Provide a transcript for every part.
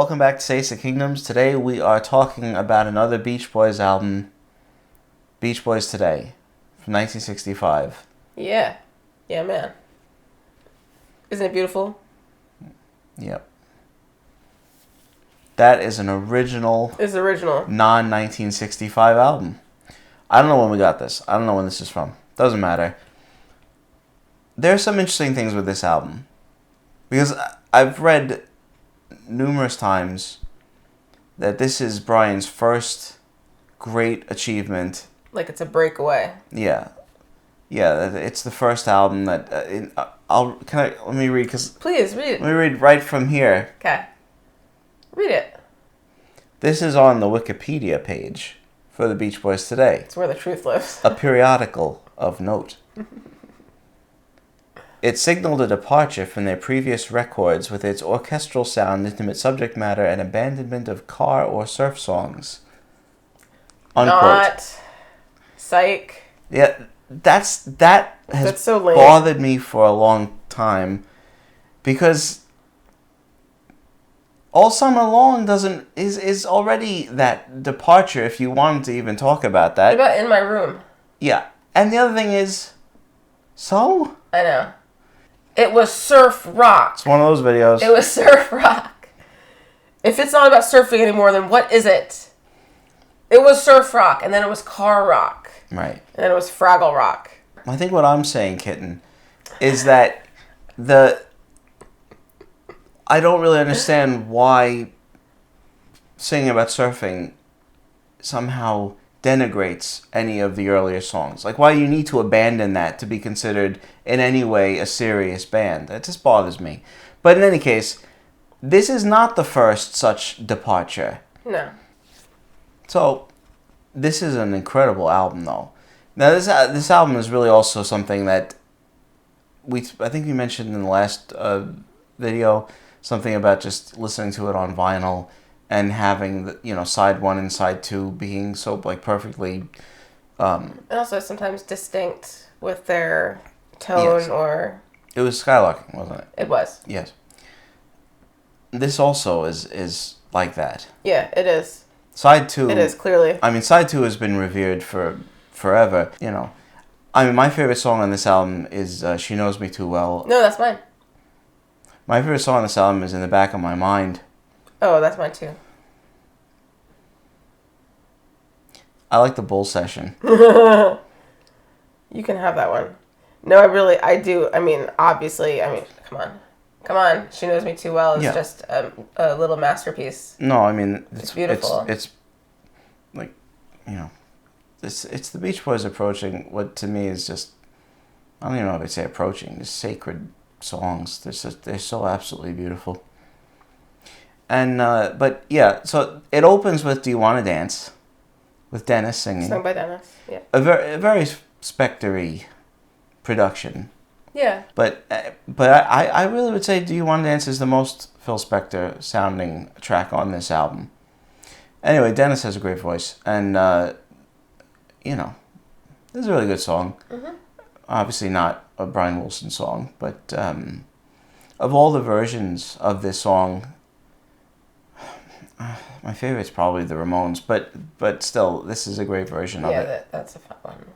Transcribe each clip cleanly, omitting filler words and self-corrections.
welcome back to Taste of Kingdoms. Today we are talking about another Beach Boys album, Beach Boys Today, from 1965. Yeah. Yeah, man. Isn't it beautiful? Yep. That is an original, It's original. non-1965 album. I don't know when we got this. I don't know when this is from. Doesn't matter. There's some interesting things with this album. Because I've read numerous times that this is Brian's first great achievement. Like it's a breakaway. Yeah, it's the first album that let me read because Please read it. let me read right from here. Okay. Read it. This is on the Wikipedia page for the Beach Boys Today. It's where the truth lives. A periodical of note. It signaled a departure from their previous records with its orchestral sound, intimate subject matter, and abandonment of car or surf songs. Unquote. Not. Psych. Yeah, that has That's so lame. bothered me for a long time because All Summer Long is already that departure if you wanted to even talk about that. What about In My Room? Yeah. And the other thing is, so? I know. It was surf rock. It's one of those videos. It was surf rock. If it's not about surfing anymore, then what is it? It was surf rock, and then it was car rock. Right. And then it was Fraggle rock. I think what I'm saying, Kitten, is that I don't really understand why singing about surfing somehow denigrates any of the earlier songs. Like, why you need to abandon that to be considered in any way a serious band. That just bothers me. But in any case, this is not the first such departure. No. So, this is an incredible album, though. Now, this album is really also something that I think we mentioned in the last video, something about just listening to it on vinyl and having the, side 1 and side 2 being so perfectly. And also sometimes distinct with their tone. Yes. Or. It was skylarking, wasn't it? It was. Yes. This also is like that. Yeah, it is. Side 2. It is, clearly. I mean, side 2 has been revered for forever. I mean, my favorite song on this album is "She Knows Me Too Well." No, that's mine. My favorite song on this album is "In the Back of My Mind." Oh, that's mine too. I like the Bull Session. You can have that one. No, I do. I mean, obviously, come on. She Knows Me Too Well is just a little masterpiece. No, I mean, it's beautiful. It's like, it's the Beach Boys approaching what to me is just, I don't even know if I'd say approaching, just sacred songs. They're so absolutely beautiful. And, but yeah, so it opens with "Do You Want to Dance?" with Dennis singing. Sung by Dennis, yeah. A very Spectre-y production. Yeah. But I really would say "Do You Want to Dance" is the most Phil Spector sounding track on this album. Anyway, Dennis has a great voice, and this is a really good song. Mm-hmm. Obviously not a Brian Wilson song, but of all the versions of this song, my favorite is probably the Ramones, but still, this is a great version of it. Yeah, that's a fun one.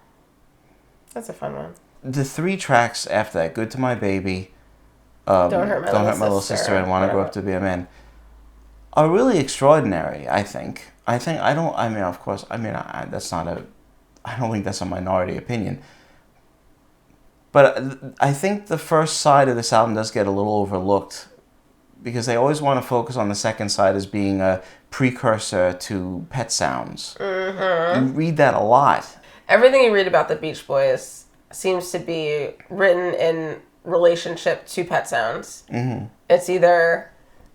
That's a fun one. The 3 tracks after that, "Good to My Baby," Don't Hurt My Little Sister, and "Wanna Grow Up to Be a Man," are really extraordinary, I think. Of course, that's not I don't think that's a minority opinion. But I think the first side of this album does get a little overlooked because they always want to focus on the second side as being a precursor to Pet Sounds. Mm-hmm. You read that a lot. Everything you read about the Beach Boys seems to be written in relationship to Pet Sounds. Mm-hmm. It's either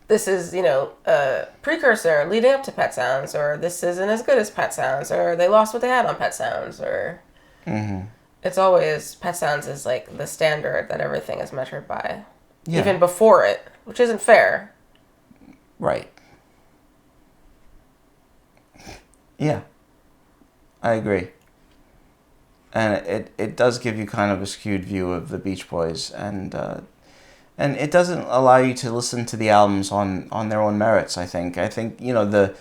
this is, a precursor leading up to Pet Sounds, or this isn't as good as Pet Sounds, or they lost what they had on Pet Sounds, or... Mm-hmm. It's always, Pet Sounds is like the standard that everything is measured by. Yeah. Even before it, which isn't fair. Right. Yeah. I agree. And it does give you kind of a skewed view of the Beach Boys, and And it doesn't allow you to listen to the albums on their own merits. I think the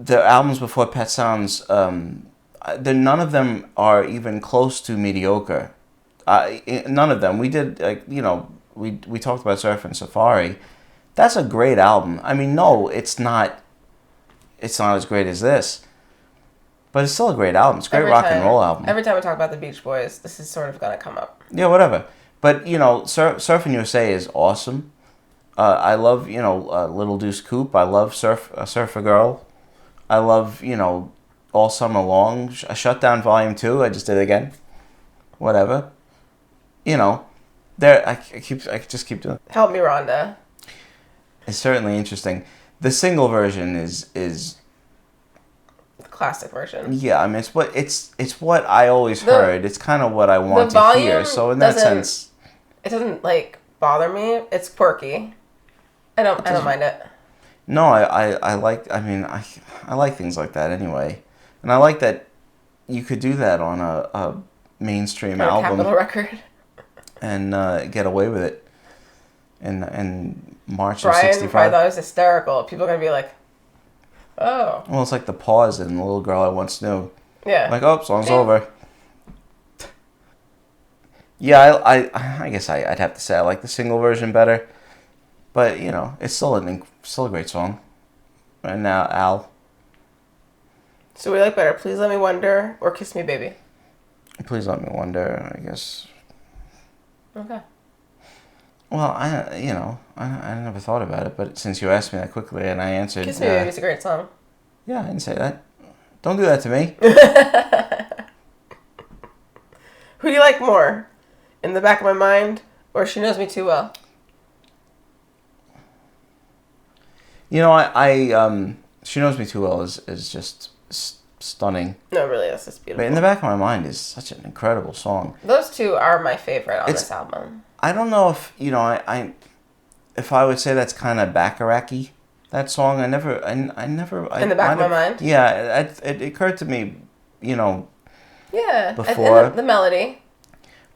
albums before Pet Sounds, none of them are even close to mediocre. None of them. We did we talked about Surf and Safari. That's a great album. I mean, no, it's not. It's not as great as this, but it's still a great album. It's a great rock and roll album. Every time we talk about the Beach Boys, this is sort of gonna come up. Yeah, whatever. But Surfing USA is awesome. I love Little Deuce Coupe. I love Surfer Girl. I love All Summer Long. Shutdown Volume 2. I just did it again. Whatever. There I just keep doing. Help Me, Rhonda. It's certainly interesting. The single version is the classic version. Yeah, I mean it's what I always heard. It's kind of what I want to hear. So in that sense, it doesn't bother me. It's quirky. I don't mind it. No, I like. I mean, I like things like that anyway, and I like that you could do that on a mainstream album, Capitol record, and get away with it. In March of '65. Brian thought it was hysterical. People are gonna be like, "Oh." Well, it's like the pause in The Little Girl I Once Knew. Yeah. Like, oh, song's over. Yeah, I guess I'd have to say I like the single version better, but it's still a great song. And now Al. So we like better Please Let Me Wonder or Kiss Me Baby? Please Let Me Wonder, I guess. Okay. Well, I never thought about it, but since you asked me that quickly and I answered... Kiss Me Baby is a great song. Yeah, I didn't say that. Don't do that to me. Who do you like more? In the Back of My Mind or She Knows Me Too Well? She Knows Me Too Well is just stunning. No, really, that's just beautiful. But In the Back of My Mind is such an incredible song. Those two are my favorite on this album. I don't know if if I would say that's kind of Bacharach-y, that song. I never. In the Back of My Mind. Yeah, it occurred to me, Yeah, before and the melody.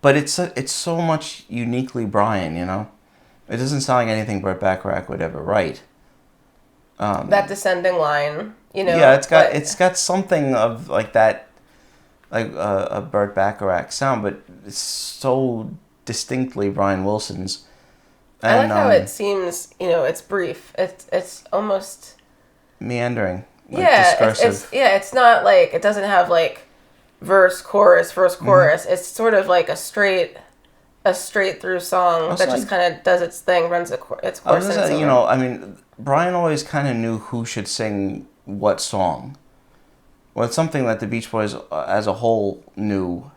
But it's so much uniquely Brian. It doesn't sound like anything Burt Bacharach would ever write. That descending line, Yeah, it's got something of like that, like a Burt Bacharach sound, but it's so distinctly Brian Wilson's. And, I like how it seems, it's brief. It's almost meandering. Discursive. It's not like it doesn't have verse, chorus. Mm-hmm. It's sort of like a straight through song that just kind of does its thing, runs its course. I mean, Brian always kind of knew who should sing what song. Well, it's something that the Beach Boys as a whole knew,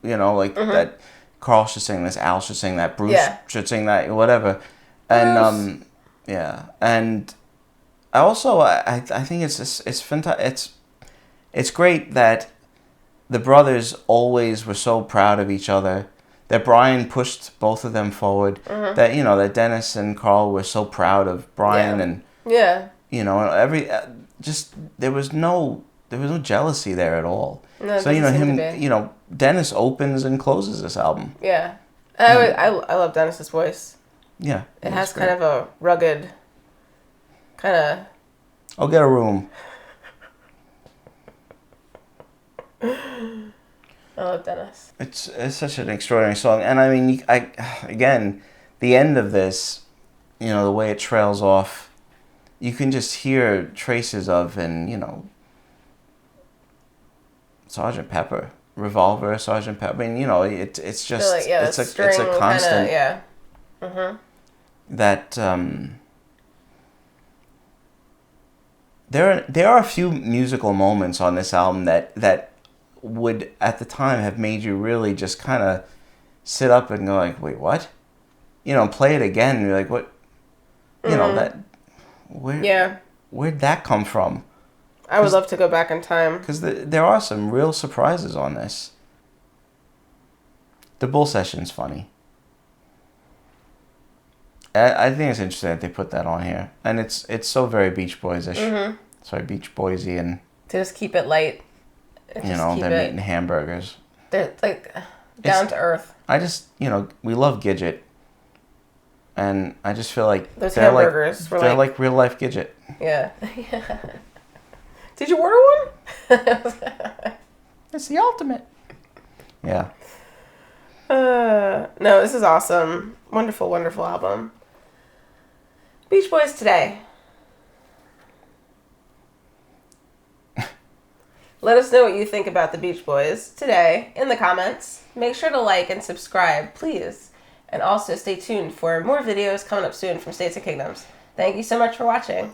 mm-hmm. that Carl should sing this, Al should sing that, Bruce should sing that, whatever. And, and I also, I think it's fantastic. It's great that the brothers always were so proud of each other, that Brian pushed both of them forward, mm-hmm. that, that Dennis and Carl were so proud of Brian and, there was no jealousy there at all. No, so, Dennis opens and closes this album. Yeah. I love Dennis's voice. Yeah. It has kind of a rugged, kind of... I'll get a room. I love Dennis. It's such an extraordinary song. And I mean, again, the end of this, the way it trails off, you can just hear traces of, and, Sgt. Pepper. Revolver, Sgt. Pepper. I mean, it's just, it's a constant. Kinda, mm-hmm. That, there are a few musical moments on this album that would at the time have made you really just kind of sit up and go like, wait, what? Play it again and you're like, what? Mm-hmm. Where'd that come from? I would love to go back in time. Because there are some real surprises on this. The Bull Session's funny. I think it's interesting that they put that on here. And it's so very Beach Boys-ish. Mm-hmm. Sorry, Beach Boysy and... To just keep it light. They're eating hamburgers. They're down to earth. We love Gidget. and I just feel like Those they're hamburgers were they're like- like real life Gidget. Yeah. Did you order one? It's the ultimate. Yeah. No, this is awesome. Wonderful, wonderful album. Beach Boys today. Let us know what you think about the Beach Boys today in the comments. Make sure to like and subscribe, please. And also stay tuned for more videos coming up soon from States and Kingdoms. Thank you so much for watching.